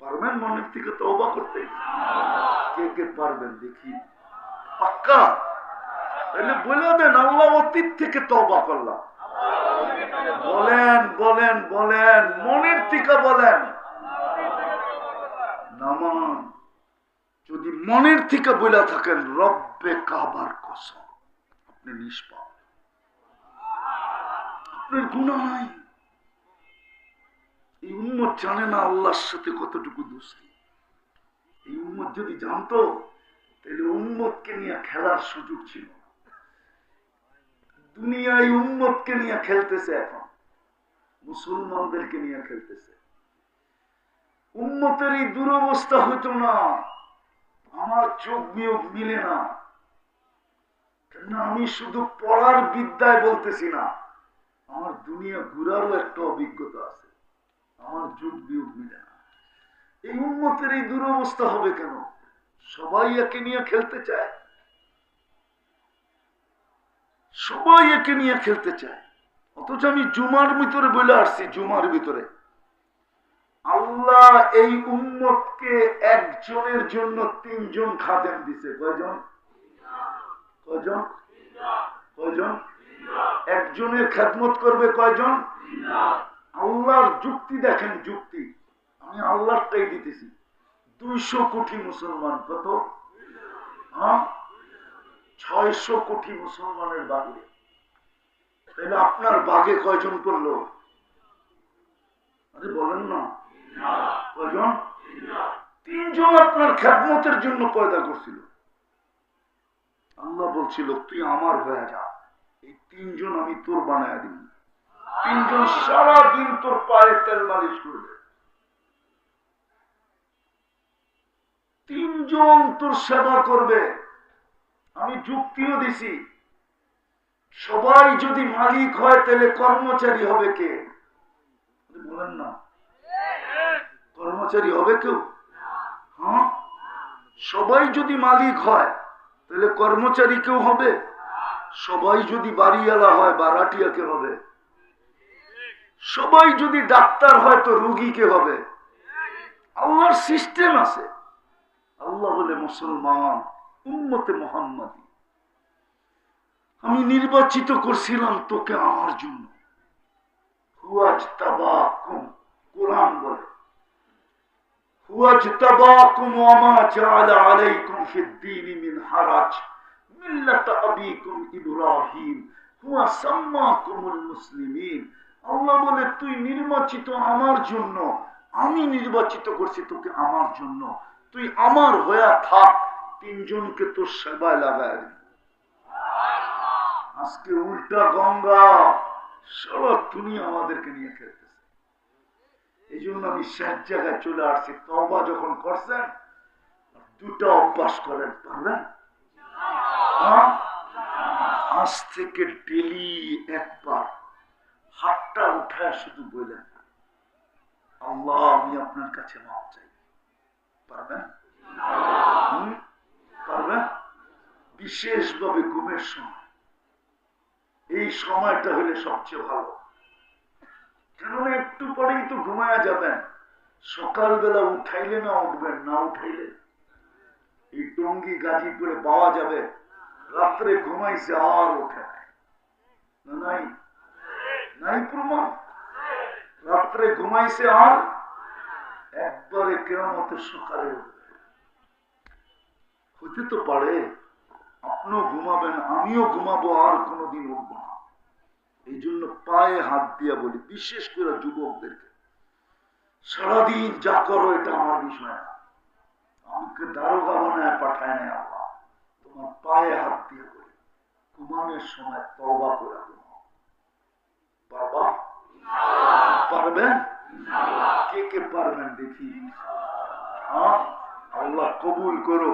পারবেন মনের থেকে তওবা করতে? কে কে পারবেন দেখি? পাক্কা? তাহলে বলে দেন, আল্লাহ অতীত থেকে তওবা করলাম। বলেন বলেন বলেন, মনের থেকে বলেন। নামান যদি মনের থেকে বলে থাকেন, রব্বে কাবার কসম, আপনি নিষ্পাপ, আপনার গুনাহ নাই। এই উম্মত জানে না আল্লাহর সাথে কতটুকু দোস্তি। এই উম্মত যদি জানতো, তাহলে উম্মতকে নিয়ে খেলার সুযোগ ছিল। দুনিয়ায় উম্মতকে নিয়ে খেলতেছে, এখন মুসলমানদেরকে নিয়ে খেলতেছে। উম্মতের এই দুরবস্থা হইতো না, আমার চোখ বিয়োগ মিলে না। আমি শুধু পড়ার বিদ্যায় বলতেছি না, আমার দুনিয়া ঘুরারও একটা অভিজ্ঞতা আছে, আমার যোগ বিয়োগ মিলে না। এই উম্মতের এই দুরবস্থা হবে কেন? সবাই একে নিয়ে খেলতে চায়, সবাই একে নিয়ে খেলতে চায়। অথচ আমি জুমার ভিতরে বলে আসছি, জুমার ভিতরে আল্লাহ এই উম্মতকে একজনের জন্য 3 জন খাদেম দিছে। কয়জন? কয়জন? কয়জন? একজনের খেদমত করবে কয়জন? আল্লাহর যুক্তি দেখেন, যুক্তি আমি আল্লাহটাই দিতেছি। 200 কোটি মুসলমান, কত? 600 কোটি মুসলমানের বাগে, তাহলে আপনার বাগে কয়জন করলো? আরে বলেন না, কয়জন? 3 জন আপনার খেদমতের জন্য পয়দা করছিল। আল্লাহ বলছিল, তুই আমার হয়ে যা, এই 3 জন আমি তোর বানায় দিব। 3 জন সারাদিন তোর পায়ে তেল মালিশ করবে, 3 জন তোর সেবা করবে। আমি যুক্তিও দিছি, সবাই যদি মালিক হয় তাহলে কর্মচারী হবে কে? বলেন না, কর্মচারী হবে কেউ? হ্যাঁ, সবাই যদি মালিক হয় তাহলে কর্মচারী কেউ হবে? সবাই যদি বাড়িওয়ালা হয়, বারাটিয়া কে হবে? সবাই যদি ডাক্তার হয় তো রোগী কে হবে? আল্লাহর সিস্টেম আছে। আল্লাহ বলে, মুসলমান উম্মতে মুহাম্মাদি, আমি নির্বাচিত করছিলাম তোকে আমার জন্য। হুয়াজতাবাকুম, কোরআন বলে, হুয়াজতাবাকুম ওয়া মা জাআলা আলাইকুম ফিদ-দীন মিন হারাজ মিল্লাত আবিকুম ইব্রাহিম হুয়া সাম্মাকুমুল মুসলিমিন। আল্লাহ বলে, তুই নির্বাচিত আমার জন্য, আমি নির্বাচিত করছি তোকে আমার জন্য, তুই আমার হয়ে থাক, 3 জনকে তোর সেবায় লাগায়। আজকে উল্টা গঙ্গা, সারা দুনিয়া আমাদেরকে নিয়ে খেলতেছে। এই জন্য আমি শেষ জায়গায় চলে আসছি। তওবা যখন করছেন, 2টা অভ্যাস করেন, পারবেন? আজ থেকে ডেলি একবার হাতটা উঠায় শুধু বললেন, আল্লাহ আমি আপনার কাছে মাপ চাই। পারবেন? পারবেন? বিশেষভাবে ঘুমের সময়, এই সময়টা হলে সবচেয়ে ভালো। কেননা একটু পরেই তো ঘুমায়া যাবেন, সকালবেলা উঠাইলে না উঠবেন, না উঠাইলে এই টঙ্গি গাজীপুরে পাওয়া যাবে, রাত্রে ঘুমাইছে আর ওঠে নাই, নাই প্রমাণ। রাত্রে ঘুমাইছে আর একবারে কিয়ামতের সকালে উঠবে। হতে তো পারে আপনিও ঘুমাবেন, আমিও ঘুমাবো, আর কোনোদিন উঠবো না। এই জন্য পায়ে হাত দিয়া বলি, বিশেষ করে যুবকদেরকে, সারাদিন যা করো এটা আমার বিষয় না, আমাকে দারোগা বানায় পাঠায় না আল্লাহ। তোমার পায়ে হাত দিয়ে বলি, ঘুমানোর সময় তওবা করে ঘুমাও। বাবা পারবেন? কে কে পারবেন দেখি? আল্লাহ কবুল করো।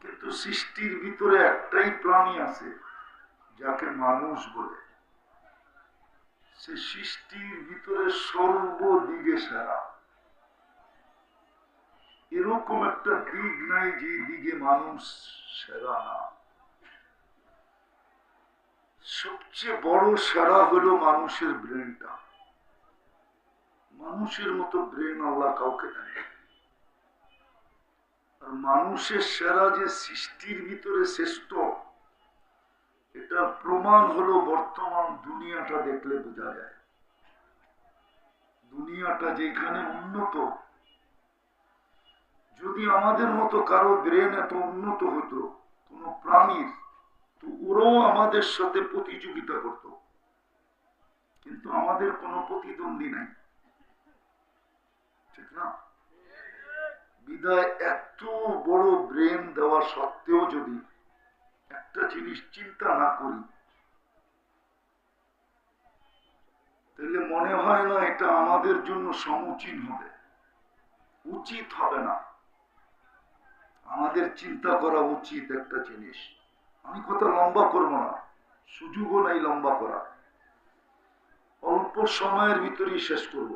কিন্তু সৃষ্টির ভিতরে একটাই প্রাণী আছে যাকে মানুষ বলে, সে সৃষ্টির ভিতরে সর্বদিকে সেরা। এরকম একটা দিক নাই যে দিকে মানুষ সেরা না। সবচেয়ে বড় সেরা হলো মানুষের ব্রেনটা। মানুষের মতো ব্রেন আল্লাহ কাউকে দেয়। আর মানুষের সেরা যে সৃষ্টির ভিতরে শ্রেষ্ঠ, এটার প্রমাণ হলো বর্তমান দুনিয়াটা দেখলে বোঝা যায়। দুনিয়াটা যেখানে উন্নত, যদি আমাদের মতো কারো ব্রেন এত উন্নত হতো কোন প্রাণীর, তো ওরাও আমাদের সাথে প্রতিযোগিতা করত, কিন্তু আমাদের কোনো প্রতিদ্বন্দ্বী নাই, ঠিক না? বিদায় এত বড় ব্রেন দেওয়া সত্ত্বেও যদি একটা জিনিস চিন্তা না করি, তাহলে মনে হয় না এটা আমাদের জন্য সমুচীন হবে, উচিত হবে না। আমাদের চিন্তা করা উচিত একটা জিনিস। আমি কথা লম্বা করবো না, সুযোগও নাই লম্বা করা, অল্প সময়ের ভিতরেই শেষ করব।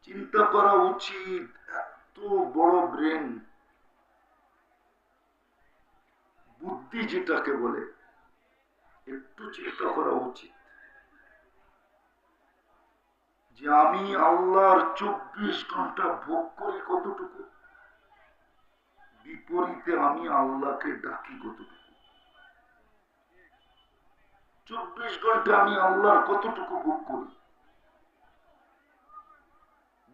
চিন্তা করা উচিত, এত বড় ব্রেন, বুদ্ধি যেটাকে বলে, একটু চিন্তা করা উচিত যে আমি আল্লাহর 24 ঘন্টা ভোগ করি কতটুকু, বিপরীতে আমি আল্লাহকে ডাকি কতটুকু। 24 ঘন্টা আমি আল্লাহর কতটুকু ভোগ করি।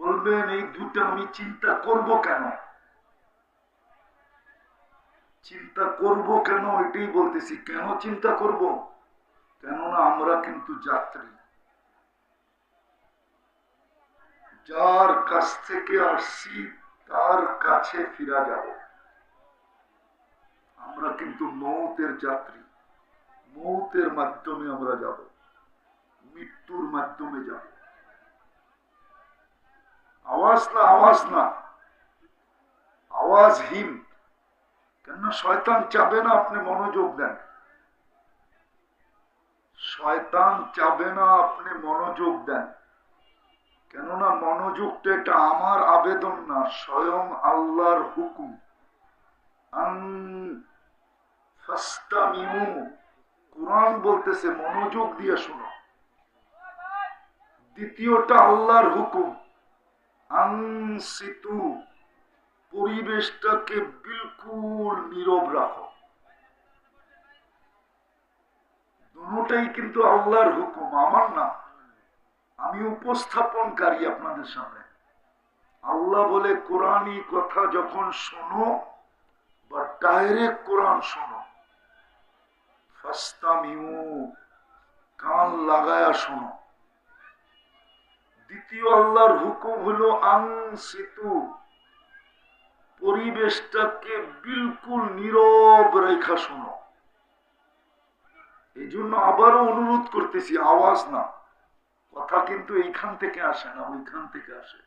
বলবেন এই দুটা আমি চিন্তা করব কেন? চিন্তা করব কেন এটাই বলতেছি। কেন চিন্তা করব? কেননা আমরা কিন্তু যাত্রী, যার কাছ থেকে আসছি তার কাছে ফিরা যাব। আমরা কিন্তু মৌতের যাত্রী, মৌতের মাধ্যমে আমরা যাব, মৃত্যুর মাধ্যমে যাব। আওয়াজ না, আওয়াজ না, আওয়াজহীন। কেননা শয়তান চাবে না আপনি মনোযোগ দেন, শয়তান চাবে না আপনি মনোযোগ দেন। কেননা মনোযোগটা এটা আমার আবেদন না, স্বয়ং আল্লাহর হুকুম। কোরআন বলতেছে মনোযোগ দিয়ে শোনো। দ্বিতীয়টা আল্লাহর হুকুম, আনসিতু, পরিবেশটাকে বিলকুল নীরব রাখো। দুটোটাই কিন্তু আল্লাহর হুকুম, আমার না। আমি উপস্থাপনকারী আপনাদের সামনে। আল্লাহ বলে কোরআনী কথা যখন শোনো বা ডাইরেক্ট কোরআন শোনো, ফাস্তামিউ, কান লাগায়া শোনো। দ্বিতীয় আল্লাহর হুকুম হলো আনসিতু, পরিবেশটাকে বিলকুল নীরব রেখা শোনো। এই জন্য আবারও অনুরোধ করতেছি, আওয়াজ না, কথা কিন্তু এইখান থেকে আসে না, ওইখান থেকে আসে।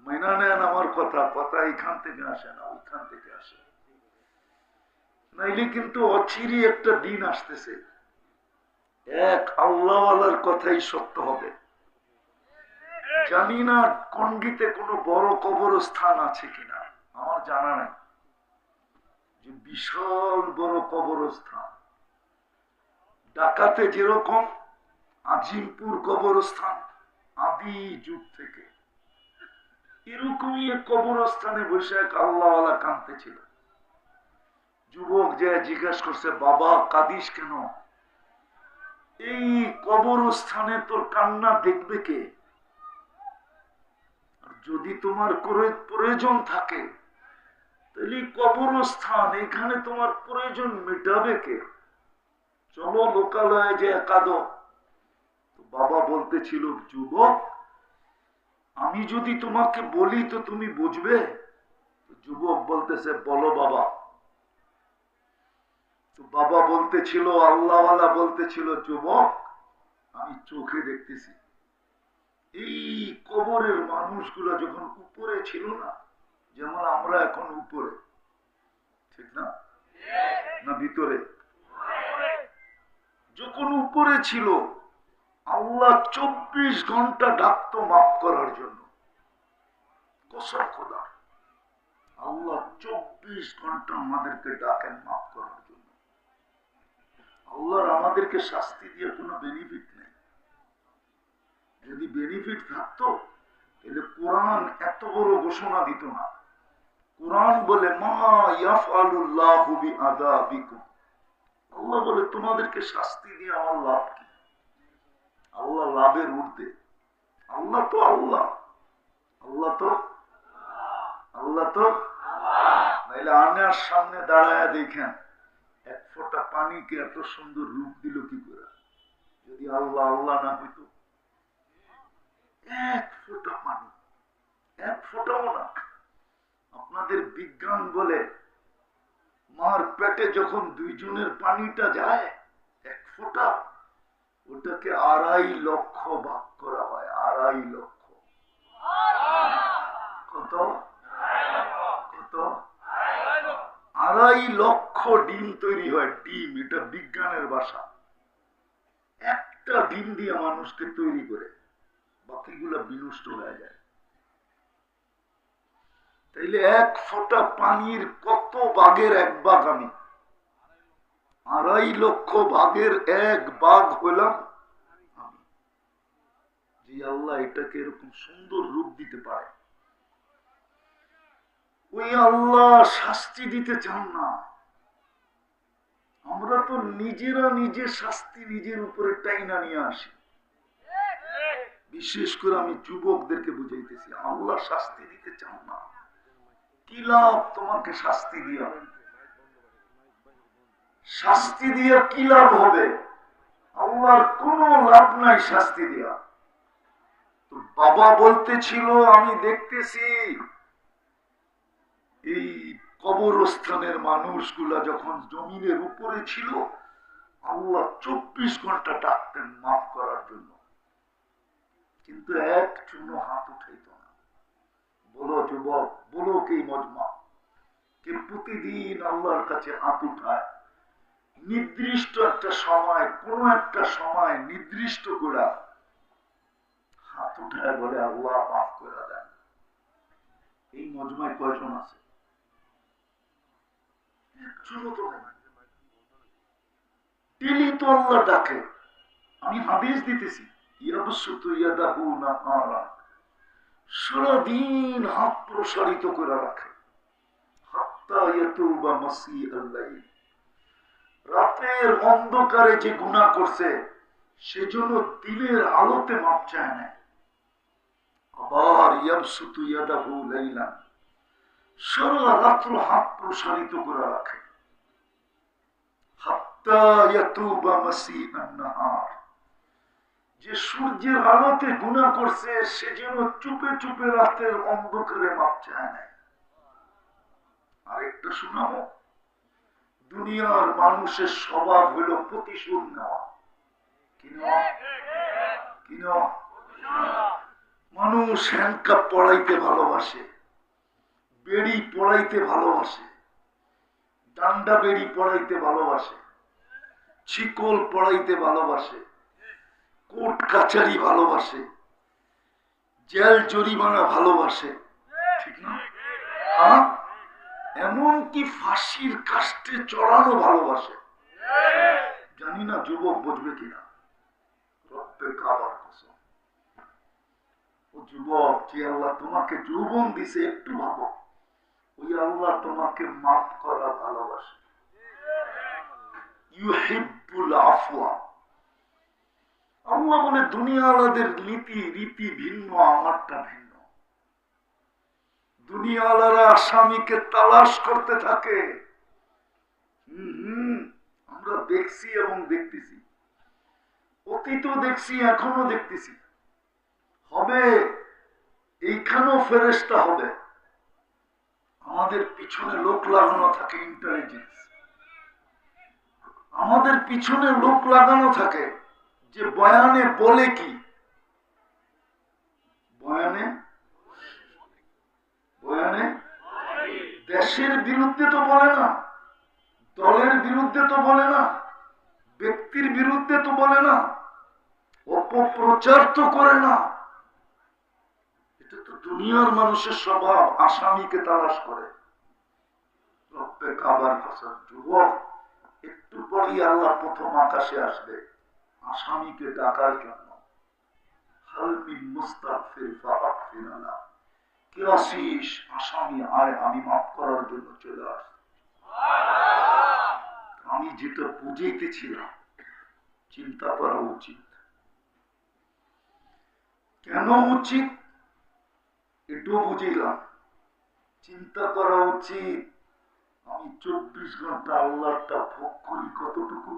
মেনা নেন আমার কথা, কথা এইখান থেকে আসে না, ওইখান থেকে আসে। নাইলে কিন্তু অচিরই একটা দিন আসতেছে, এক আল্লাহওয়ালার কথাই সত্য হবে। জানি না টঙ্গীতে কোনো বড় কবরস্থান আছে কিনা, আমার জানা নাই যে বিশাল বড় কবরস্থান। ঢাকাতে যেরকম আজিমপুর কবরস্থান আদি যুগ থেকে, এরকমই এক কবরস্থানে বসে এক আল্লাহওয়ালা কাঁদতে ছিল। যুবক যে জিজ্ঞাসা করছে, বাবা কাঁদিস কেন? এই কবরস্থানে তোর কান্না দেখবে কে? যদি তোমার প্রয়োজন থাকে তাহলে কবরস্থান, এখানে তোমার প্রয়োজন মেটাবে কে? চলো লোকালয়ে যে কাঁদো। বাবা বলতেছিল, যুবক আমি যদি তোমাকে বলি তো তুমি বুঝবে? যুবক বলতেছে, বলো বাবা। তো বাবা বলতেছিল, আল্লাহওয়ালা বলতেছিল, যুবক আমি চোখে দেখতেছি এই কবরের মানুষগুলা যখন উপরে ছিল না, যেমন আমরা এখন উপরে, ঠিক না? না ভিতরে? যখন উপরে ছিল, আল্লাহ 24 ঘন্টা ডাকতো মাফ করার জন্য। কসম খোদা, আল্লাহ 24 ঘন্টা আমাদেরকে ডাকেন মাফ করার জন্য। আল্লাহর আমাদেরকে শাস্তি দিয়ে কোনো বেনিফিট নেই। যদি বেনিফিট থাকতো তাহলে কোরআন এত বড় ঘোষণা দিত না। কোরআন বলে মা ইয়াফআলুল্লাহু বিআযাবিকুম, আল্লাহ বলে তোমাদেরকে শাস্তি দিয়ে আমার লাভ কি? আল্লাহ লাভের ঊর্ধ্বে। আল্লাহ তো আল্লাহ, আল্লাহ তো নাইলে আনার সামনে দাঁড়ায় দেখেন এক ফোঁটা পানিকে এত সুন্দর রূপ দিল কি করে? যদি আল্লাহ আল্লাহ না হইতো। এক ফোঁটা পানি, এক ফোঁটাও না। আপনাদের বিজ্ঞান বলে মার পেটে যখন দুইজনের পানিটা যায় এক ফোঁটা, ওটাকে 2.5 লক্ষ ভাগ করা হয়। 2.5 লক্ষ। কত কত? 2.5 লক্ষ ডিম তৈরি হয়। ডিম, এটা বিজ্ঞানের ভাষা। একটা ডিম দিয়ে মানুষকে তৈরি করে, বাকিগুলা বিনষ্ট হয়ে যায়। তাইলে এক ফোঁটা পানির কত ভাগের এক ভাগ আমি? 2.5 লক্ষ ভাগের এক ভাগ হলাম আমি। যে আল্লাহ এটাকে এরকম সুন্দর রূপ দিতে পারে, ওই আল্লাহ শাস্তি দিতে চান না। আমরা তো নিজেরা নিজের শাস্তি নিজের উপরে টাইনা নিয়ে আসি। বিশেষ করে আমি যুবকদেরকে বুঝাইতেছি, আল্লাহ শাস্তি দিতে চান না। কি লাভ তোমাকে শাস্তি দিয়া? শাস্তি দিয়া কি লাভ হবে? আল্লাহর কোন লাভ নাই শাস্তি দিয়া। তো বাবা বলতেছিল, আমি দেখতেছি এই কবরস্থানের মানুষগুলা যখন জমিনের উপরে ছিল, আল্লাহ 24 ঘন্টা ডাকতেন মাফ করার জন্য, কিন্তু এক চূর্ণ হাত উঠাইত না। বলো যুবক, বলো কে মজমা, কে প্রতিদিন আল্লাহর কাছে হাত উঠায়? নির্দিষ্ট একটা সময়, কোন একটা সময় নির্দিষ্ট করে হাত উঠায় বলে আল্লাহ মাফ করে দেন। এই মজমায় কয়জন আছে? একজনও তো নেই। ডেইলি তো আল্লাহ ডাকে। আমি হাদিস দিতেছি, ইয়াবসুতু ইয়াদাহু নাহারা, সারাদিন হাত প্রসারিত করে রাখে। হাত্তা ইয়াতুবা মাসিআল লাইল, রাতের অন্ধকারে যে গুনাহ করছে সেজন্য দিনের আলোতে মাপ চায় না। আবার ইয়াবসুতু ইয়াদাহু লাইলান, সারা রাত্র হাত প্রসারিত করে রাখে। হাত্তা ইয়াতুবা মাসিআন নাহার, যে সূর্যের আলোতে গুনাহ করছে সেজন্য চুপে চুপে রাতের অন্ধকারে মাপ চায় না। আরেকটা শোনাবো, দুনিয়ার মানুষের স্বভাব হলো প্রতিশোধ নেওয়া। কি নেওয়া? কি নেওয়া? মানুষ হ্যান্ডকাপ পড়াইতে ভালোবাসে, বেড়ি পড়াইতে ভালোবাসে, ডান্ডা বেড়ি পড়াইতে ভালোবাসে, শিকল পড়াইতে ভালোবাসে, কোর্ট কাছারি ভালোবাসে, জেল জরিমানা ভালোবাসে, ঠিক না? হ্যাঁ, এমনকি ফাঁসির কাস্টে চড়ানো ভালোবাসে। জানি না যুবক বুঝবে কিনা। রব্বে কাবার কসম, ও যুবক, যে আল্লাহ তোমাকে যৌবন দিছে একটু ভাবো, ওই আল্লাহ তোমাকে মাফ করা ভালোবাসে। ইউহিব্বুল আফওয়া। আল্লাহ বলে দুনিয়াওয়ালাদের নীতি রীতি ভিন্ন, আমারটা ভিন্ন। দুনিয়াওয়ালারা আসামিকে তালাশ করতে থাকে। আমরা দেখছি এবং দেখতেছি, অতীতও দেখছি, এখনো দেখতেছি, হবে। এইখানেও ফেরেশতা হবে। আমাদের পিছনে লোক লাগানো থাকে, ইন্টেলিজেন্স। আমাদের পিছনে লোক লাগানো থাকে যে বয়ানে বলে কি, বয়ানে বয়ানে দেশের বিরুদ্ধে তো বলে না, দলের বিরুদ্ধে তো বলে না, ব্যক্তির বিরুদ্ধে তো বলে না, অপপ্রচার তো করে না। এটা তো দুনিয়ার মানুষের স্বভাব, আসামিকে তালাশ করে। রব্বে কাবার কসম, যুবক, একটু পরেই আল্লাহ প্রথম আকাশে আসবে আসামিকে ডাকার জন্য। হাল মিন মুস্তাগফির ফাগফির লানা, কে আসিস আসামি, আয় আমি মাফ করার জন্য চলে আসছি। আমি যেটা বুঝাইতেছিলাম, চিন্তা করা উচিত। কেন উচিত এটাও বুঝিলাম। চিন্তা করা উচিত, আমি 24 ঘন্টা আল্লাহটা ভোগ করি কতটুকু,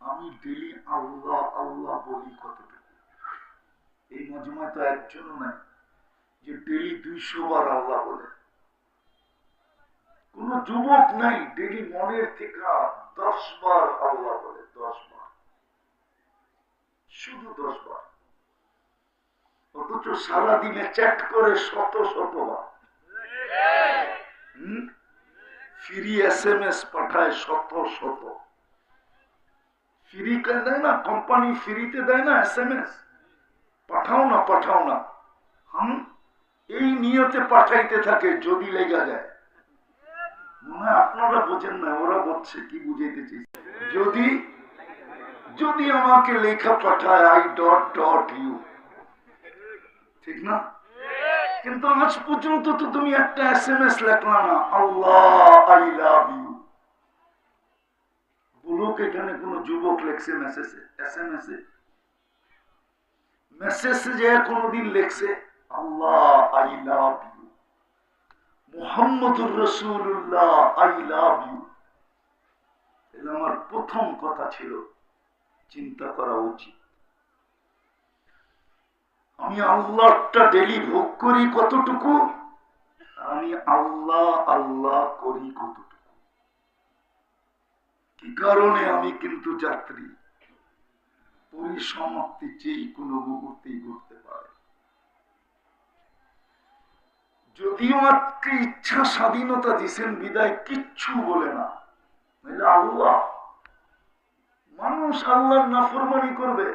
আমি ডেলি আল্লাহ আল্লাহ বলি কতটুকু। এই মজমায় তো একজনও নাই যে ডেলি 200 বার আল্লাহ বলে। কোন যুবক নাই ডেলি মনের থেকে 10 বার আল্লাহ বলে, 10 বার, শুধু 10 বার। অথচ সারাদিনে চ্যাট করে শত শত বার, ফ্রি SMS পাঠায় শত শত। ফ্রি দেয় না কোম্পানি, ফ্রিতে দেয় না SMS, পাঠাও না পাঠাও না। এই নিয়তে পাঠাইতে থাকে, যদি লেগে যায়। মনে হয় আপনারা বোঝেন না, ওরা বলছে কি বুঝাইতে চাইছে। যদি যদি আমাকে লেখা পাঠায় I.U, ঠিক না? কিন্তু আজ পর্যন্ত তো তুমি একটা SMS লেখলা না, আল্লাহ আই লাভ ইউ। বলুক এখানে কোন যুবক লেখছে SMS এ? মেসেজে যে কোনদিন লেখছে আল্লাহ আই লাভ ইউ, মুহাম্মদুর রাসূলুল্লাহ আই লাভ ইউ? এটা আমার প্রথম কথা ছিল, চিন্তা করা উচিত। আমি আল্লাহটা ডেলি ভোগ করি কতটুকু, আমি আল্লাহ আল্লাহ করি কতটুকু। কি কারণে? আমি কিন্তু যাত্রী, পরিসমাপ্তি যেই কোনো মুহূর্তেই ঘটতে পারে। যদিও আজকে ইচ্ছা স্বাধীনতা দিছেন বিদায় কিচ্ছু বলে না, আল্লাহ, মানুষ আল্লাহর নাফরমানি করবে।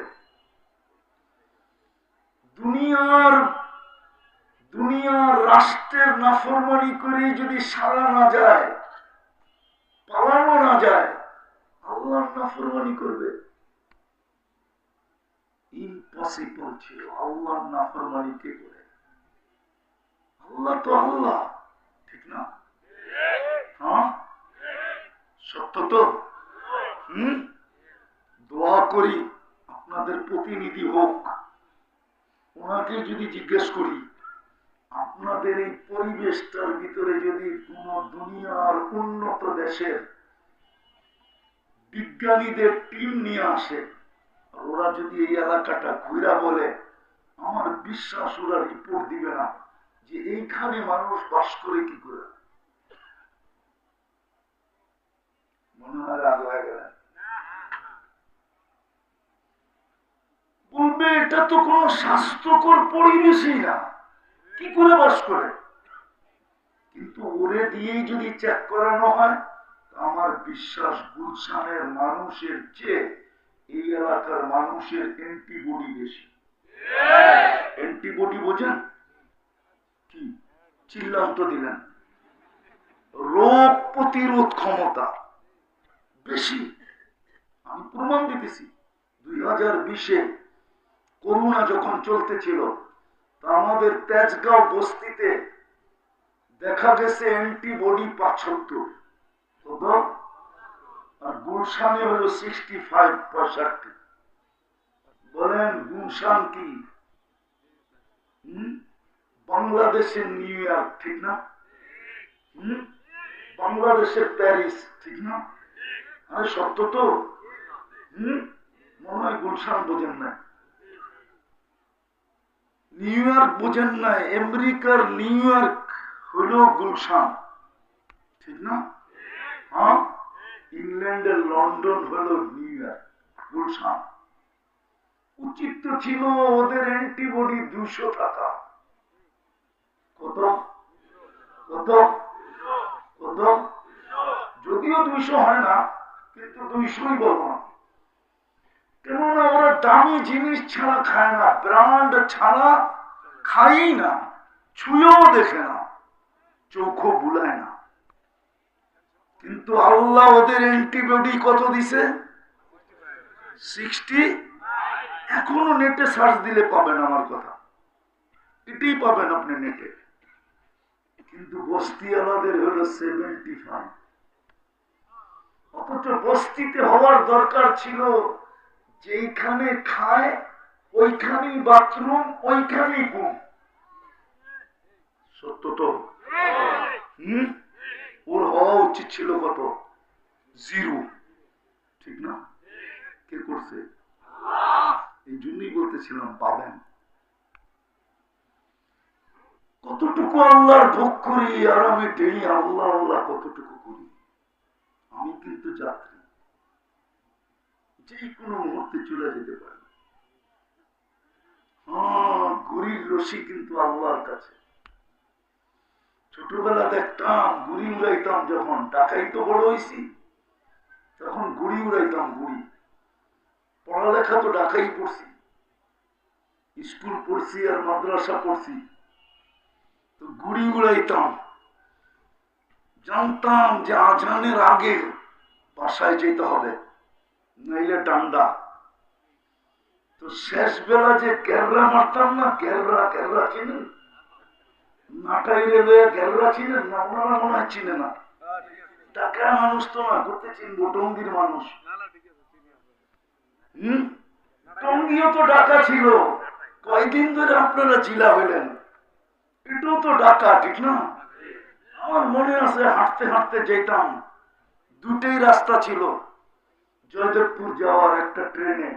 দুনিয়ার রাষ্ট্রের নাফরমানি করে যদি সারা না যায়, পালানো না যায়, আল্লাহর নাফরমানি করবে? ইম্পসিবল ছিল। আল্লাহর নাফরমানি কে করে? আল্লাহ তো আল্লাহ, ঠিক না? হ্যাঁ, সত্য তো। দোয়া করি আপনাদের প্রতিনিধি হোক, ওনাকে যদি জিজ্ঞেস করি আপনাদের এই পরিবেশটার ভিতরে যদি কোন দুনিয়ার উন্নত দেশের বিজ্ঞানীদের টিম নিয়ে আসে, ওরা যদি এই এলাকাটা ঘুরা বলে, আমার বিশ্বাস ওরা রিপোর্ট দিবে না যে এইখানে মানুষ বাস করে কি করে। মনে হয় রাগ হয়ে গেলেন? বলবে এটা তো কোন স্বাস্থ্যকর পরিবেশই না, কি করে বাস করে। কিন্তু ওরে দিয়েই যদি চেক করানো হয়, আমার বিশ্বাস গুলশানের মানুষের চেয়ে এই এলাকার মানুষের অ্যান্টিবডি বেশি। অ্যান্টিবডি বোঝেন কি? চিল্লাম তো দিলেন। রোগ প্রতিরোধ ক্ষমতা বেশি। আমি প্রমাণ দিতেছি। 2020-এ করোনা যখন চলতেছিল, তা আমাদের তেজগাঁও বস্তিতে দেখা গেছে অ্যান্টিবডি 75, আর গুলশানে হলো 65-65। বলেন গুলশান কি বাংলাদেশের নিউ ইয়র্ক, ঠিক না? বাংলাদেশের প্যারিস, ঠিক না? আরে সত্য তো। মনে হয় গুলশান বোঝেন না, নিউ ইয়র্ক বোঝেন নাই। আমেরিকার নিউ ইয়র্ক হইল গুলশান, ঠিক না? হ্যাঁ, ইংল্যান্ডের লন্ডন হল নিউ ইয়র্ক, গুলশান। উচিত তো ছিল ওদের অ্যান্টিবডি 200 টাকা। কত কত কত? যদিও 200 হয় না, কিন্তু 200ই বলবো না। কেননা ওরা দামি জিনিস ছাড়া খায় না, ব্র্যান্ড ছাড়া খাই না, ছুঁয়েও দেখে না, চোখও বুলায় না। কিন্তু আল্লাহ ওদের অ্যান্টিবডি কত দিছে? 60। এখনো নেটে সার্চ দিলে পাবেন আমার কথা, এটাই পাবেন আপনি নেটে। কিন্তু বস্তিওয়ালাদের হলো 75, অথচ বস্তিতে হওয়ার দরকার ছিল যেইখানে খায় ওইখানেই বাথরুম, ওইখানেই ঘুম। সত্য তো? ওর হওয়া উচিত ছিল কত? 0, ঠিক না? কে করছে? এই জন্যই বলতেছিলাম পাবেন। কতটুকু আল্লাহর ভোগ করি, আর আমি ডেলি আল্লাহ আল্লাহ কতটুকু করি। আমি কিন্তু যাত্রী, যে কোনো মুহূর্তে চলে যেতে পারি। হ্যাঁ, ঘুড়ির রশি কিন্তু আল্লাহর কাছে। ছোটবেলা দেখতাম ঘুড়ি উড়াইতাম, যখন ঢাকাই তো বড় হয়েছি তখন ঘুড়ি উড়াইতাম। ঘুড়ি পড়ালেখা তো ঢাকাই পড়ছি, স্কুল পড়ছি আর মাদ্রাসা পড়ছি, তো ঘুড়ি উড়াইতাম। জানতাম যে আজানের আগে বাসায় যেতে হবে, নাইলে ডান্ডা। তো শেষ বেলা যে গেররা মারতাম না, গেররা গেররা চিনেন? নাটাই রেলে গেররা চিনেন না? ওনারা মনে হয় চিনে না। টাকা মানুষ তো না, ঘুরতে চিনবো, টঙ্গির মানুষ। টঙ্গিও তো ডাকা ছিল। কয়দিন ধরে আপনারা জিলা হইলেন, এটাও তো ডাকা, ঠিক না? আমার মনে আছে হাঁটতে হাঁটতে যেতাম, দুটেই রাস্তা ছিল, জয়দেবপুর যাওয়ার একটা ট্রেনে।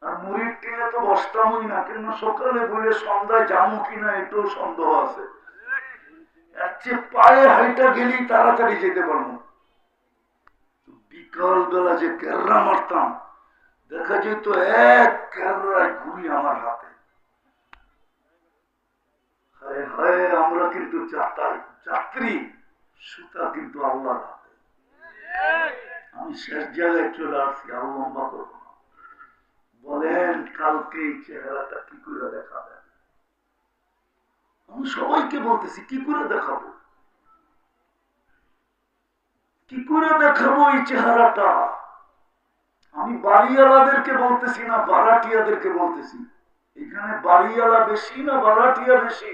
আর মুড়ির ট্রেনে তো বসতামই না, কেন সকালে বলে সন্ধ্যায় যাবো কিনা এটাও সন্দেহ আছে। এর চেয়ে পায়ে হাইটা গেলেই তাড়াতাড়ি যেতে পারবো। বিকাল বেলা যে কেররা মারতাম, দেখা যেত এক কেররায় ঘুরি আমার হাতে। হায় হায়, আমরা কিন্তু যাত্রী, সুতা কিন্তু আল্লাহর হাতে। আমি শেষ জায়গায় চলে আসছি, আরো লম্বা করবো না। বলেন কালকে এই চেহারাটা কি করে দেখাবেন? আমি সবাইকে বলতেছি কি করে দেখাবো, কি করে দেখাবো এই চেহারাটা? আমি বাড়িওয়ালাদেরকে বলতেছি না, বারাটিয়াদেরকে বলতেছি। এখানে বাড়িওয়ালা বেশি না বারাটিয়া বেশি?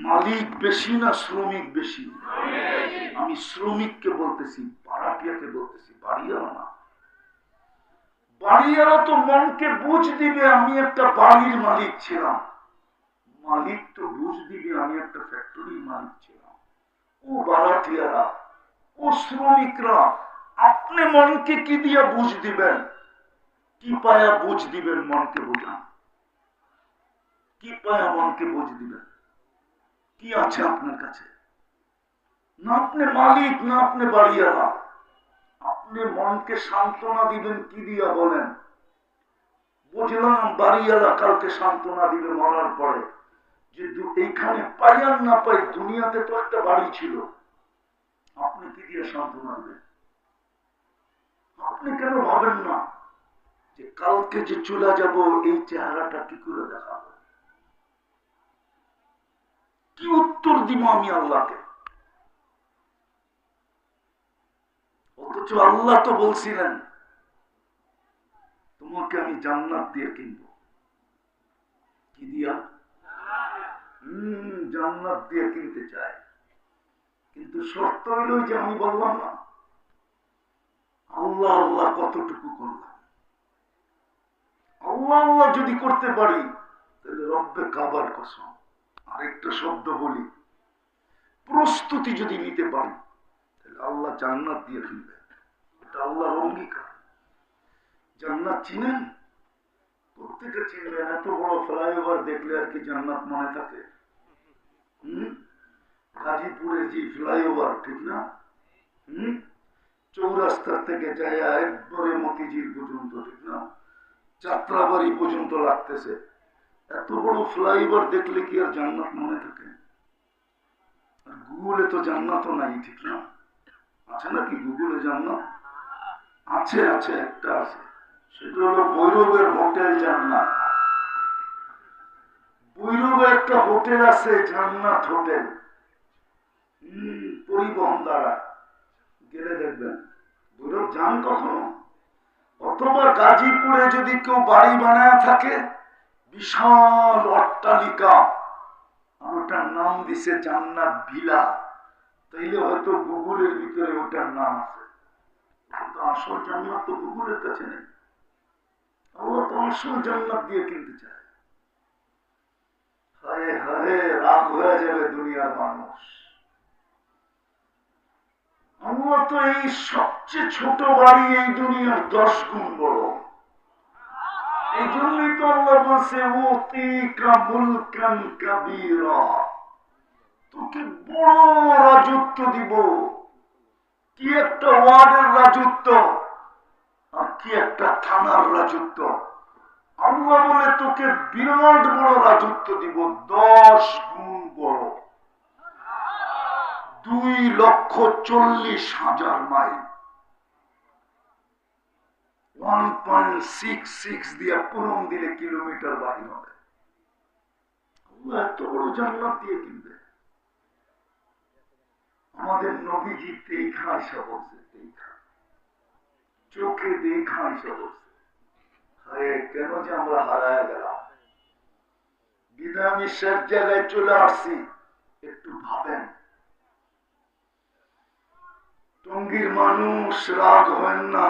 মালিক বেশি না শ্রমিক বেশি? আমি শ্রমিককে বলতেছি, বারাটিয়াকে বলতেছি, বাড়িওয়ালা না। বাড়িওয়ালা তো মনকে বুঝ দিবে আমি একটা বাড়ির মালিক ছিলাম, মালিক তো বুঝ দিবে আমি একটা ফ্যাক্টরির মালিক ছিলাম। ও বারাটিয়ারা, ও শ্রমিকরা, আপনি মনকে কি দিয়া বুঝ দিবেন? কি পায়া বুঝ দিবেন? মনকে বোঝান, কি পায়া মনকে বুঝ দিবেন? কি আছে আপনার কাছে? না আপনি মালিক, না আপনি বাড়িওয়ালা। আপনি মনকে সান্ত্বনা দিবেন কি দিয়া বলেন? বুঝলাম বাড়িওয়ালা কালকে সান্ত্বনা দিবে মরার পরে, যে এইখানে পাই আর না পাই, দুনিয়াতে তো একটা বাড়ি ছিল। আপনি কি দিয়ে সান্ত্বনা দিবেন? আপনি কেন ভাবেন না যে কালকে যে চলে যাব এই চেহারাটা কি করে দেখাবো? কি উত্তর দিব আমি আল্লাহকে? অথচ আল্লাহ তো বলছিলেন তোমাকে আমি জান্নাত দিয়ে কিনবো। কি দিয়া? জান্নাত দিয়ে কিনতে চায়, কিন্তু শর্ত হইল যে আমি বললাম না আল্লাহ আল্লাহ কতটুকু করলাম। আল্লাহ আল্লাহ যদি করতে পারি তাহলে রব্বে কাবার কসম, আরেকটা শব্দ বলি, প্রস্তুতি যদি নিতে পারি তাহলে আল্লাহ জান্নাত দিয়ে কিনবে। এটা আল্লাহর অঙ্গীকার। জান্নাত চিনেন? প্রত্যেকে চিনবেন। এত বড় ফ্লাইওভার দেখলে আর কি জান্নাত মনে থাকে? গাজীপুরের যে ফ্লাইওভার, ঠিক না? চৌরাস্তার থেকে যায় একবারে মতিঝিল পর্যন্ত, ঠিক না? যাত্রাবাড়ি পর্যন্ত লাগতেছে। এত বড় ফ্লাইওভার দেখলে কি আর জান্নাত মনে থাকে? আর গুগলে তো জান্নাতও নাই, ঠিক না? আছে নাকি গুগলে জান্নাত? আছে, আছে, একটা আছে, সেটা হলো ভৈরবের হোটেল জান্নাত। ভৈরবে একটা হোটেল আছে জান্নাত হোটেল, পরিবহন দ্বারা গেলে দেখবেন। ভৈরব যান কখনো? অথবা গাজীপুরে যদি কেউ বাড়ি বানায় থাকে বিশাল অট্টালিকা, ওটার নাম দিছে জান্নাত ভিলা, তাইলে হয়তো গুগলের ভিতরে ওটার নাম আছে, কিন্তু আসল জান্নাত তো গুগলের কাছে নেই। আল্লাহ তো আসল জান্নাত দিয়ে কিনতে চায়। হায় হায়, রাগ হয়ে যাবে দুনিয়ার মানুষ। আল্লাহ তো এই সবচেয়ে ছোট বাড়ি এই দুনিয়ার 10 গুণ বড়। এই জন্যই তো আল্লাহ বলছে উতিকা মুলকান কাবীরা, তোকে বড় রাজত্ব দিব। কি একটা ওয়ার্ডের রাজত্ব আর কি একটা থানার রাজত্ব। আল্লাহ বলে তোকে বিরাট বড় রাজত্ব দিব, 10 গুণ বড়, 2,40,000 মাইল, 1.66 দিয়ে পূরণ দিলে কিলোমিটার বাড়ি হবে। আল্লাহ এত বড় জান্নাত দিয়ে কিনবে। আমাদের নবীজি দেখা এসে বলছে, দেখা চোখে দেখা এসে বলছে। কেন যে আমরা হারায় গেলাম। বিদায় আমি শেষ জায়গায় চলে আসছি, একটু ভাবেন। টঙ্গীর মানুষ রাগ হয় না,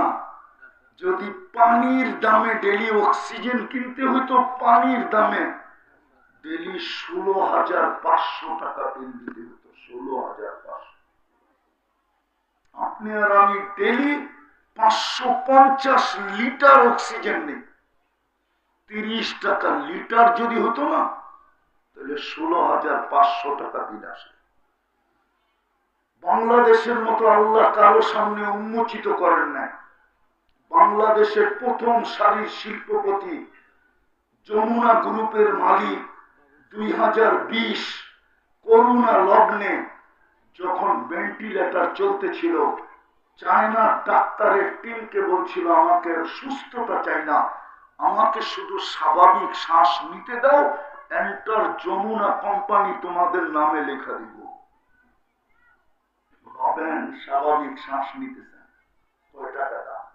যদি পানির দামে ডেলি অক্সিজেন কিনতে হইতো, পানির দামে ডেলি 16,500 টাকা বিল দিতে হতো, 16,500। আপনি আর আমি ডেলি 550 লিটার অক্সিজেন নেই, 30 টাকা লিটার যদি হতো না, তাহলে 16,500 টাকা বিল আসে। বাংলাদেশের মতো আল্লাহ কারো সামনে উন্মোচিত করেন নাই। বাংলাদেশের প্রথম সারির শিল্পপতি যমুনা গ্রুপের মালিক 2020 করোনা লগ্নে যখন ভেন্টিলেটর চলতেছিল, চায়না ডাক্তারের টিমকে বলছিল আমাকে সুস্থতা চাই না, আমাকে শুধু স্বাভাবিক শ্বাস নিতে দাও, এন্টার যমুনা কোম্পানি তোমাদের নামে লেখা দিব। ভাবেন, স্বাভাবিক শ্বাস নিতেছেন, কয় টাকা দাম?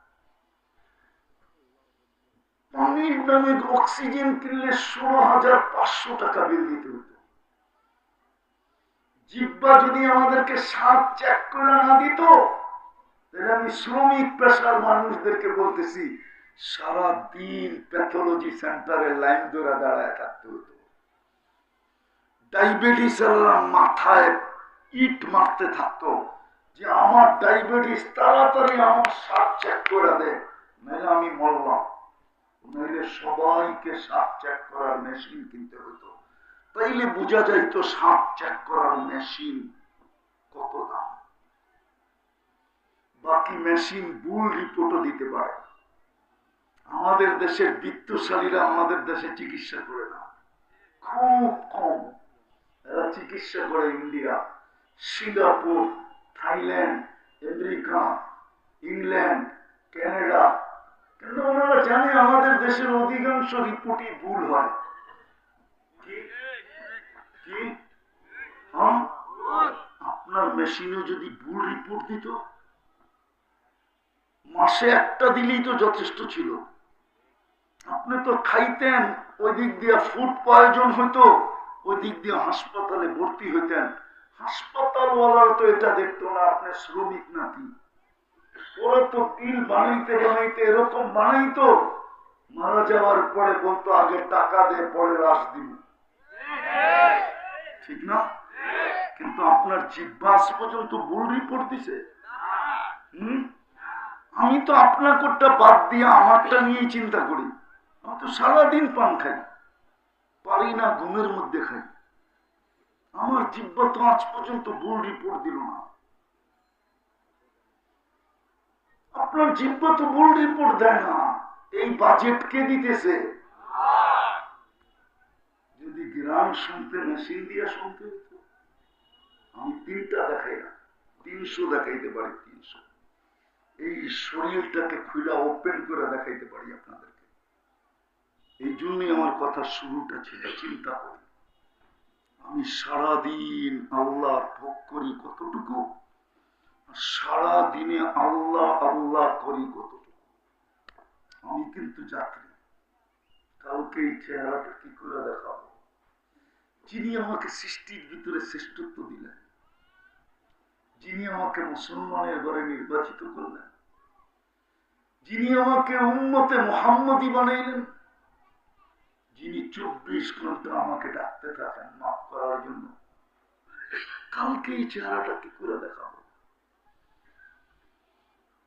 পানির দামে অক্সিজেন কিনলে 16,500 টাকা বিল দিতে হতো। জিব্বা যদি আমাদেরকে শ্বাস চেক করে না দিত, তাহলে আমি শ্রমিক পেশার মানুষদেরকে বলতেছি, সারা দিন প্যাথোলজি সেন্টারে লাইন ধরে দাঁড়ায় থাকতে হতো। ডায়াবেটিস মাথায় ইট মারতে থাকতো যে আমার ডায়াবেটিস, তাড়াতাড়ি আমার শ্বাস চেক করে দে, নাহলে আমি মরলাম। নাহলে সবাইকে শ্বাস চেক করার মেশিন কিনতে হতো, তাইলে বোঝা যাইতো শ্বাস চেক করার মেশিন কত দাম। বাকি মেশিন ভুল রিপোর্টও দিতে পারে। আমাদের দেশের বিত্তশালীরা আমাদের দেশে চিকিৎসা করে না, খুব কম। এরা চিকিৎসা করে India, Singapore, Thailand, America, England, Canada. কিন্তু ওনারা জানে আমাদের দেশের অধিকাংশ রিপোর্টই ভুল হয়। কি কি আপনার মেশিনে যদি ভুল রিপোর্ট দিত, মাসে একটা দিলেই তো যথেষ্ট ছিল। আপনি তো খাইতেন, ওই দিক দিয়ে ফুড পয়জন হইতো, ওই দিক দিয়ে হাসপাতালে ভর্তি হইতেন। হাসপাতালওয়ালারা তো এটা দেখতো না আপনি শ্রমিক নাকি। ওরা তো বিল বানাইতে বানাইতে এরকম বানাইতো, মারা যাওয়ার পরে বলতো আগে টাকা দে, পরে লাশ দিব। ঠিক না? কিন্তু আপনার জিহ্বা পর্যন্ত ভুল রিপোর্ট দিছে। আমি তো আপনার কোটটা বাদ দিয়ে আমারটা নিয়ে চিন্তা করি। আমি তো সারাদিন পান খাই, পারি না ঘুমের মধ্যে খাই। আমার জিহ্বা তো আজ পর্যন্ত ভুল রিপোর্ট দিল না। আপনার জিহ্বা তো ভুল রিপোর্ট দেয় না। এই বাজেট কে দিতেছে? যদি গ্রাম শুনতে মেশিন দিয়ে শুনতে হতো, আমি 3টা দেখাই না, 300 দেখাইতে পারি। 300 এই শরীরটাকে খুলে ওপেন করে দেখাইতে পারি আপনাদেরকে। এই জন্যই আমার কথা শুরুটা ছিল, চিন্তা করি আমি সারাদিন আল্লাহ ভোগ করি কতটুকু, সারা দিনে আল্লাহ আল্লাহ করি কতটুকু। আমি কিন্তু যাত্রী, কাউকে এই চেহারাটা কি করে দেখাবো? যিনি আমাকে সৃষ্টির ভিতরে শ্রেষ্ঠত্ব দিলেন, যিনি আমাকে মুসলমানের ঘরে নির্বাচিত করলেন, যিনি আমাকে উম্মতে মুহাম্মদী বানাইলেন, যিনি 24 ঘন্টা আমাকে ডাকতে থাকেন মাফ করার জন্য, কালকে এই চেহারাটা কি করে দেখাবো?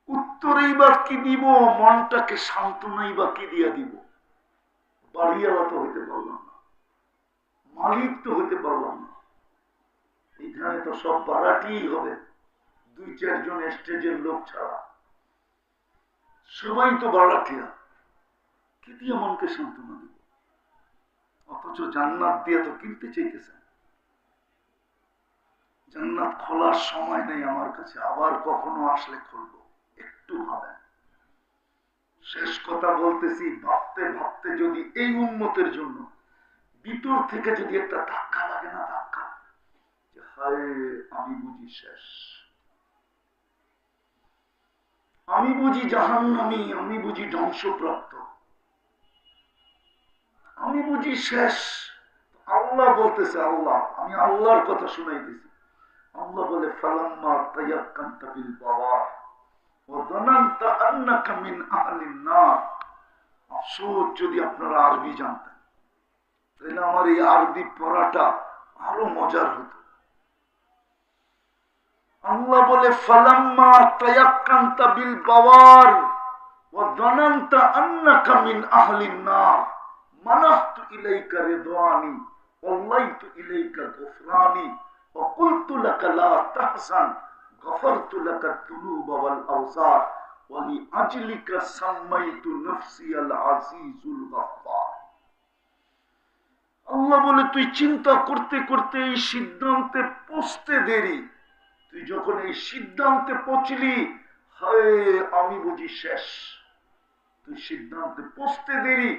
উত্তরেই বা কি দিব, মনটাকে সান্ত্বনাই বা কি দিয়া দিব? বাড়িওয়ালা তো হইতে পারলাম না, মালিক তো হইতে পারলাম না, এখানে তো সব বাড়াটিই হবে, 2-4 জন স্টেজের লোক ছাড়া সবাই তো বাড়াটিয়া, কি দিয়ে মনকে সান্ত্বনা দিব? অথচ জান্নাত দিয়ে তো কিনতে চাইতেছেন। জান্নাত খোলার সময় নেই আমার কাছে, আবার কখনো আসলে খুলবো, একটু ভাবেন। শেষ কথা বলতেছি, ভাবতে ভাবতে যদি এই উম্মতের জন্য ভিতর থেকে যদি একটা ধাক্কা লাগে না, ধাক্কা, যে হায় আমি বুঝি শেষ, আমি বুঝি জাহান্নামী, আমি বুঝি ধ্বংসপ্রাপ্ত, আমি বুঝি শেষ। আল্লাহ বলতেছে, আল্লাহ, আমি আল্লাহর কথা শুনাইতেছি। আল্লাহ বলে ফালাম্মা তায়াক্কানতা বিল বাওয়ার ওয়া যানানতা আন্নাকা মিন আহলিন নার। আফসোস যদি আপনারা আরবি জানতেন, তাহলে আমার এই আরবি পড়াটা আরো মজার হতো। আল্লাহ বলে ফালাম্মা তায়াক্কানতা বিল বাওয়ার ওয়া যানানতা আন্নাকা মিন আহলিন নার মানাহতু ইলাইকা রিদওয়ানি ওয়াল্লাইতু ইলাইকা গুফরানি ওয়া কুলতু লাকা লা তাহজান গফরতু লাকা যুনুবা ওয়াল আওসার ওয়া লিআজলিকা সাম্মাইতু নাফসি আল আজিজুল গাফফার। আল্লাহ বলে তুই চিন্তা করতে করতে এই সিদ্ধান্তে পৌঁছতে দেরি, তুই যখন এই সিদ্ধান্তে পৌঁছলি হায় আমি বুঝি শেষ, তুই সিদ্ধান্তে পৌঁছতে দেরি,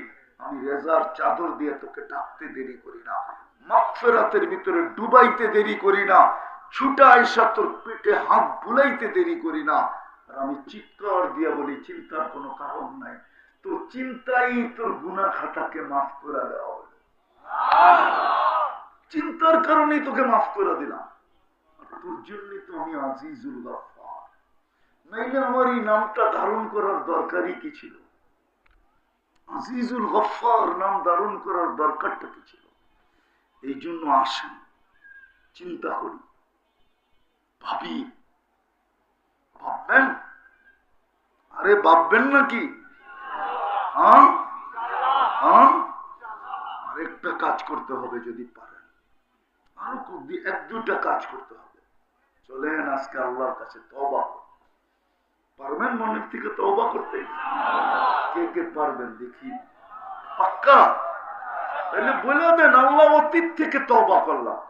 আমি রেজার চাদর দিয়ে তোকে ডাকতে দেরি করি না, মাগফিরাতের ভিতরে ডুবাইতে দেরি করি না, ছুটা আইসা তোর পেটে হাত বুলাইতে দেরি করি না। আর আমি চিৎকার দিয়া বলি চিন্তার কোনো কারণ নাই, তোর চিন্তাই তোর গুনাহ খাতাকে মাফ করে দেওয়া হবে, চিন্তার কারণেই তোকে মাফ করে দিলাম। তোর জন্যই তো আমি আজিজুল গাফফার, নাইলে আমার এই নামটা ধারণ করার দরকারই কি ছিল? আজিজুল গফফার নাম ধারণ করার দরকারটা কি ছিল? এই জন্য আসেন চিন্তা করি, ভাবি, ভাববেন? আরে ভাববেন নাকি? হ্যাঁ হ্যাঁ, আরেকটা কাজ করতে হবে যদি পারেন, আরো 1-2টা কাজ করতে হবে। চলেন আজকে আল্লাহর কাছে তওবা করতে, পারবেন মনের থেকে তওবা করতে? কে কে পারবেন দেখি? পাক্কা? তাহলে বলে দেন আল্লাহ অতীত থেকে তওবা করলাম।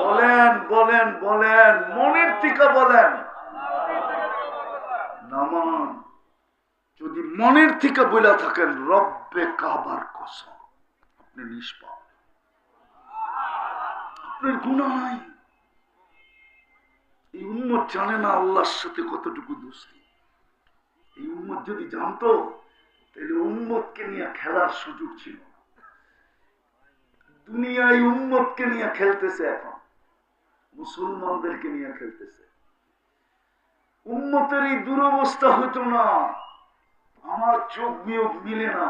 বলেন বলেন বলেন, মনের থেকে বলেন। নামান যদি মনের থেকে বলে থাকেন রব্বে কাবার কসম, আপনি নিষ্পাপ, আপনার গুনাহ নাই। এই উম্মত জানে না আল্লাহর সাথে কতটুকু দোস্তি। এই উম্মত যদি জানতো তাহলে উম্মতকে নিয়ে খেলার সুযোগ ছিল। দুনিয়ায় উম্মতকে নিয়ে খেলতেছে, এখন মুসলমানদেরকে নিয়ে খেলতেছে। উম্মতের এই দুরবস্থা হইতো না, আমার চোখ বিয়োগ মিলে না,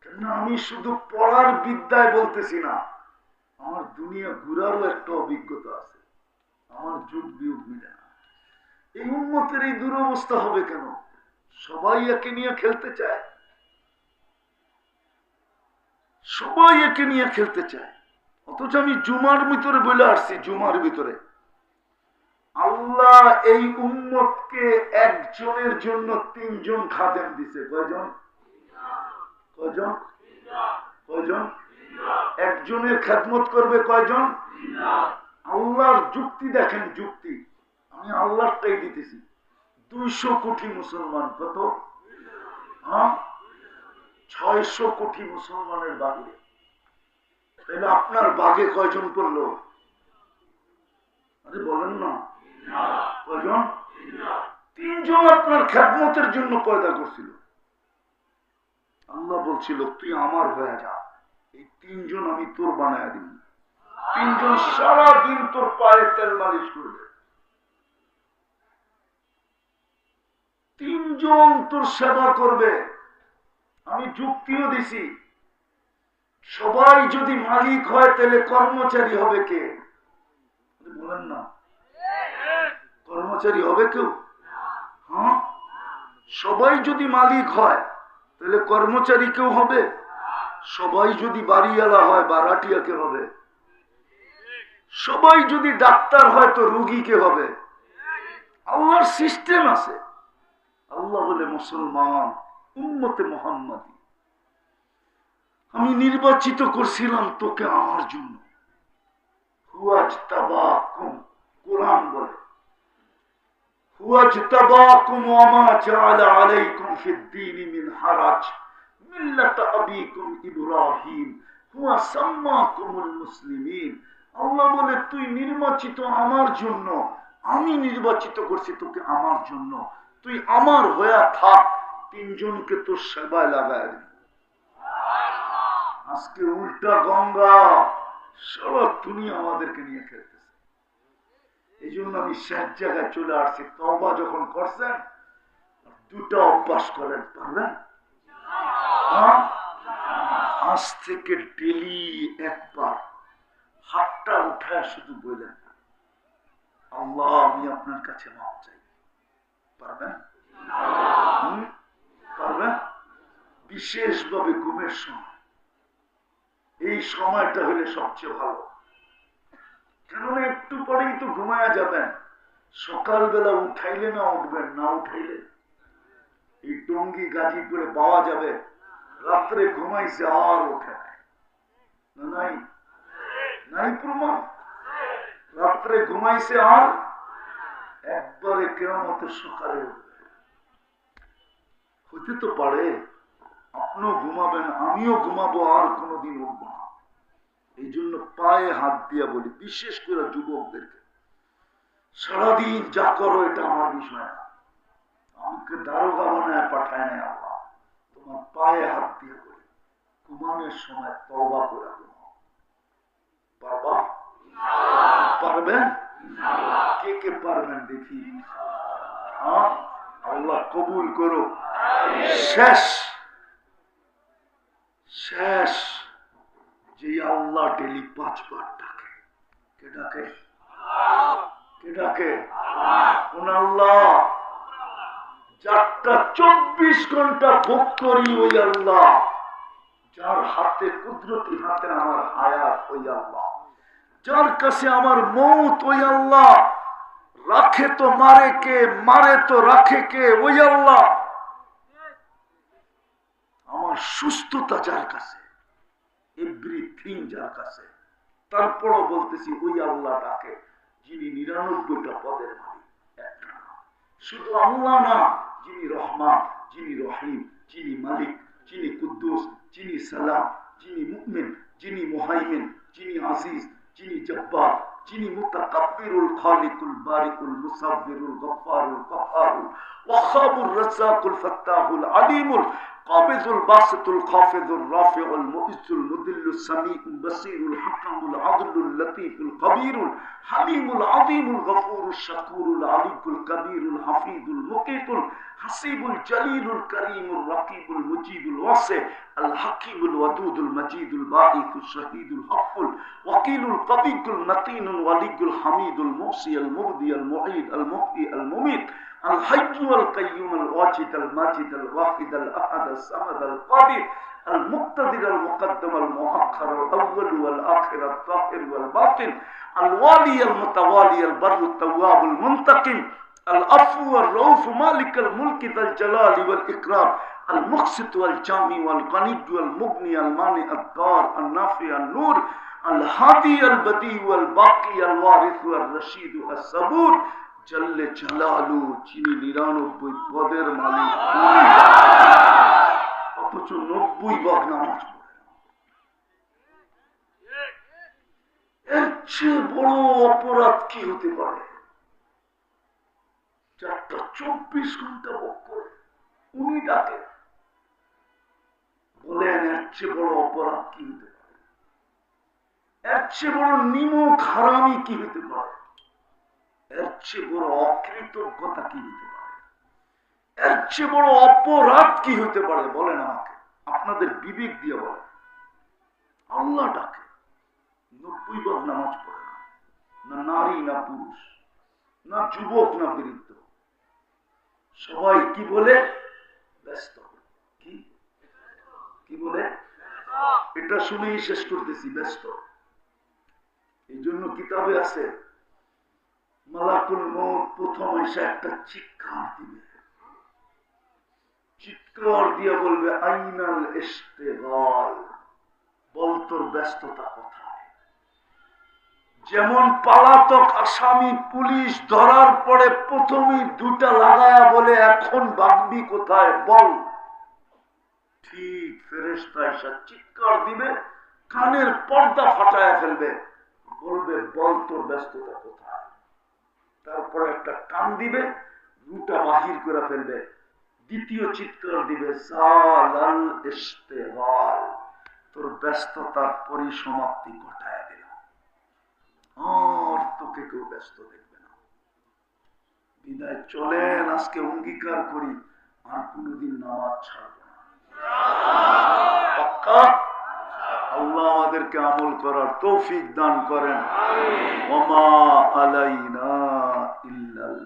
কেননা আমি শুধু পড়ার বিদ্যায় বলতেছি না, আমার দুনিয়া ঘুরারও একটা অভিজ্ঞতা আছে, আমার যোগ বিয়োগ মিলে না। এই উম্মতের এই দুরবস্থা হবে কেন? সবাই একে নিয়ে খেলতে চায়, সবাই একে নিয়ে খেলতে চায়। অথচ আমি জুমার ভিতরে বলে আসছি, জুমার ভিতরে আল্লাহ এই উম্মতকে একজনের জন্য 3 জন খাদেম দিছে। কয়জন? কয়জন? কয়জন? একজনের খেদমত করবে কয়জন? আল্লাহর যুক্তি দেখেন, যুক্তি আমি আল্লাহটাই দিতেছি। 200 কোটি মুসলমান, কত? 600 কোটি মুসলমানের বাহিরে, তাহলে আপনার বাগে কয়জন পড়লো? আরে বলেন না, কয়জন? তিনজন আপনার খেদমতের জন্য পয়দা করছিল। আল্লাহ বলছিল তুই আমার হয়ে যা, এই তিনজন আমি তোর বানায় দিব। তিনজন সারাদিন তোর পায়ে তেল মালিশ করবে, তিনজন তোর সেবা করবে। আমি যুক্তিও দিছি, সবাই যদি মালিক হয় তাহলে কর্মচারী হবে কে? বলেন না, কর্মচারী হবে কেউ? হ্যাঁ, সবাই যদি মালিক হয় তাহলে কর্মচারী কেউ হবে? সবাই যদি বাড়িওয়ালা হয় বারাটিয়া কে হবে? সবাই যদি ডাক্তার হয় তো রোগী কে হবে? আল্লাহর সিস্টেম আছে। আল্লাহ বলে মুসলমান উম্মতে মুহাম্মাদি, আমি নির্বাচিত করছিলাম তোকে আমার জন্য। হুয়াজতাবাকুম, কোরআন বলে হুয়াজতাবাকুম ওয়া মা জাআলা আলাইকুম ফিদ-দীনি মিন হারাজ মিল্লাত আবিকুম ইব্রাহিম হুয়া সাম্মাকুমুল মুসলিমিন। আল্লাহ বলে তুই নির্বাচিত আমার জন্য, আমি নির্বাচিত করছি তোকে আমার জন্য, তুই আমার হয়ে থাক, তিনজনকে তোর সেবায় লাগায় দিন। আজকে উল্টা গঙ্গা, সারা দুনিয়া আমাদেরকে নিয়ে খেলতেছে। এই জন্য আমি শেষ জায়গায় চলে আসছি। তওবা যখন করছেন দুটা অভ্যাস করেন, পারবেন? আজ থেকে ডেলি একবার হাতটা উঠায় শুধু বললেন আল্লাহ আমি আপনার কাছে মাপ চাই। পারবেন? পারবেন? বিশেষভাবে ঘুমের সময়, এই সময়টা হলে সবচেয়ে ভালো। কেননা একটু পরেই তো ঘুমায়া যাবেন, সকালবেলা উঠাইলে না উঠবেন, না উঠাইলে এই টঙ্গি গাজীপুরে পাওয়া যাবে রাত্রে ঘুমাইছে আর ওঠে নাই, নাই প্রমাণ। রাত্রে ঘুমাইছে আর একবারে কিয়ামতের সকালে উঠবে। হতে তো পারে আপনিও ঘুমাবেন, আমিও ঘুমাবো, আর কোনোদিন উঠবো না। এই জন্য পায়ে হাত দিয়া বলি, বিশেষ করে যুবকদেরকে, সারাদিন যা করো এটা আমার বিষয় না। আমাকে দারোগা বানায় পাঠায় নাই আল্লাহ। তোমার পায়ে হাত দিয়ে বলি, ঘুমানোর সময় তওবা করে ঘুমাও। পারবা? পারবেন? কে কে পারবেন দেখি? আল্লাহ কবুল করো। শেষ শেষ যে আল্লাহ ডেলি 5 বার ডাকে, কে ডাকে? কে ডাকে? কোন আল্লাহ? যারটা 24 ঘন্টা ভোগ করি ওই আল্লাহ, যার হাতে কুদরতি হাতে আমার হায়াত ওই আল্লাহ, যার কাছে আমার মৌত ওই আল্লাহ, রাখে তো মারে কে, মারে তো রাখে কে ওই আল্লাহ, আমার সুস্থতা যার কাছে, এভরিথিং যার কাছে। তারপরও বলতেছি ওই আল্লাহ ডাকে যিনি 99টা পদের মালিক, একটা না। শুধু আল্লাহ না, যিনি রহমান, যিনি রহিম, যিনি মালিক, যিনি কুদ্দুস, যিনি সালাম, যিনি মুমিন, যিনি মুহাইমিন, যিনি আজিজ, যিনি জব্বার, যিনি মুতাকাব্বিরুল খালিকুল বারিকুল মুসাব্বিরুল গফফারুল কাহ্হারুল ওয়াহাবুর রাজ্জাকুল ফাত্তাহুল আলিমুল কাবিজুল বাসিতুল খাফিজুর রাফিউল মুইজ্জুল মুদিল্লুস সামিউল বাসীরুল হাকামুল আদলুল লতীফুল কবীরুল হালিমুল আযীমুল গফুরুশ শাকুরুল আলিকুল কবীরুল হাফিজুল মুকিতুল হাসিবুল জলিলুল করিমুল রাকিবুল মুজিবুল ওয়াসি আল হাকিমুল ওয়াদুদুল মজিদুল বাঈসুশ শহীদুল হকুল ওয়াকিলুল কবিকুল মতিনুল ওয়ালিকুল হামিদুল মুহসি আল মুবদি আল মুঈদ আল মুহয়ি আল মুমীত الحي والقيوم الواجد الماجد الواحد الأحد الصمد القادر المقتدر المقدم المؤخر الأول والآخر الظاهر والباطن الوالي المتوالي البر التواب المنتقم العفو والرؤوف مالك الملك ذا الجلال والإكرام المقسط والجامع والغني والمغني المانع الضار النافع النور الهادي البديع والباقي الوارث والرشيد الصبور জল্লে জালালু, যিনি 99 পদের মালিক, অথচ 90 ভাগ নামাজ পড়ে। এর চেয়ে বড় অপরাধ কি হতে পারে? 4-24 ঘন্টা ভোগ করে উনি ডাকে। বলেন এর চেয়ে বড় অপরাধ কি হতে পারে? এর চেয়ে বড় নিমক হারামি কি হতে পারে? এর চেয়ে বড় অকৃতজ্ঞতা কি হতে পারে? এর চেয়ে বড় অপরাধ কি হতে পারে? বলেন আমাকে, আপনাদের বিবেক দিয়ে বলেন। আল্লাহ ডাকে, 90 ভাগ নামাজ পড়ে না, না নারী না পুরুষ, না যুবক না বৃদ্ধ, সবাই কি বলে? ব্যস্ত। কি কি বলে? এটা শুনেই শেষ করতেছি, ব্যস্ত। এই জন্য কিতাবে আছে, মালাকুল মউত প্রথম এসে একটা চিৎকার দিবে, চিৎকার দিয়ে বলবে আইনাল ইশতিগাল, বল তোর ব্যস্ততা কোথায়? যেমন পালাতক আসামি পুলিশ ধরার পরে প্রথমেই দুটা লাগায়া বলে এখন ভাগবি কোথায় বল, ঠিক ফেরেশতা এসে চিৎকার দিবে, কানের পর্দা ফাটায়া ফেলবে, বলবে বল তোর ব্যস্ততা কোথায়? তারপরে একটা টান দিবে, দুটা বাহির করে ফেলবে, দ্বিতীয় চিৎকার দিবে জালাল ইশতিগাল, তোর ব্যস্ততার পরিসমাপ্তি ঘটায় দিলাম, আর তোকে কেউ ব্যস্ত দেখবে না। বিদায় চলেন, আজকে অঙ্গীকার করি আর কোনদিন নামাজ ছাড়বো না। পাক্কা? আল্লাহ আমাদেরকে আমল করার তৌফিক দান করেন। ওমা আলাইনা ইল্লাল